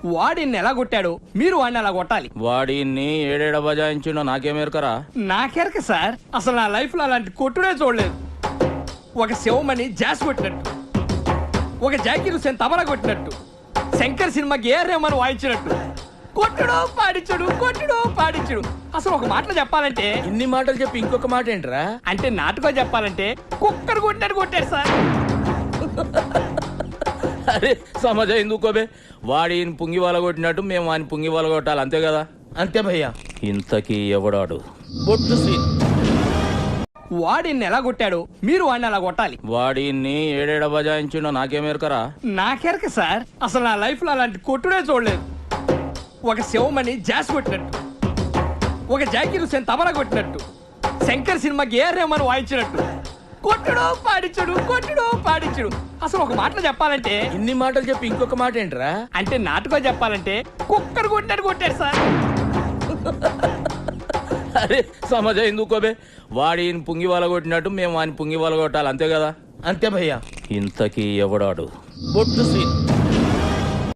వాడిని ఎలా కొట్టాడు మీరు వాడిని అలా కొట్టాలి. వాడిని ఏడేడ బజాయించిండో నాకేమేరకరా. నాకెరక సార్, అసలు నా లైఫ్ లో అలాంటి కొట్టుడే చూడలేదు. ఒక శివమణి జాస్ కొట్టినట్టు, ఒక జాకీర్ హుసేన్ తబలా కొట్టినట్టు, శంకర్ సినిమాకి ఏ రేమని వాయించినట్టు కొట్టుడు పాడించుడు కొట్టుడు పాడించుడు. అసలు ఒక మాటలో చెప్పాలంటే, ఇన్ని మాటలు చెప్పి ఇంకొక మాట ఏంట్రా? అంటే నాటుగా చెప్పాలంటే కుక్కర్ కొట్టినట్టు కొట్టాడు సార్. అరే సమజ ఎందుకోబే, వాడిని పుంగి వాళ్ళ కొట్టినట్టు మేము వాడిని పుంగి వాళ్ళ కొట్టాలి, అంతే కదా? అంతే భయ్యా. ఇంతకీ ఎవడాడు? బొట్టు సీన్. వాడిని ఎలా కొట్టాడు మీరు వాడిని అలా కొట్టాలి. వాడిని ఏడేడ బజాయించిండో నాకేమేరకరా. నాకెరక సార్, అసలు నా లైఫ్ లో అలాంటి కొట్టుడే చూడలేదు. ఒక శివమణి జాస్ కొట్టినట్టు, ఒక జాకీర్ హుసేన్ తబలా కొట్టినట్టు, శంకర్ సినిమాకి ఏ రేమని వాయించినట్టు కొట్టుడు పాడించుడు కొట్టుడు పాడించుడు. అసలు ఒక మాటలో చెప్పాలంటే, ఇన్ని మాటలు చెప్పి ఇంకొక మాట ఏంట్రా? అంటే నాటుగా చెప్పాలంటే కుక్కర్ కొట్టినట్టు కొట్టాడు సార్. అరే సమజ ఎందుకోబే, వాడిని పుంగి వాళ్ళ కొట్టినట్టు మేము వాడిని పుంగి వాళ్ళ కొట్టాలి, అంతే కదా? అంతే భయ్యా. ఇంతకీ ఎవడాడు? బొట్టు సీన్.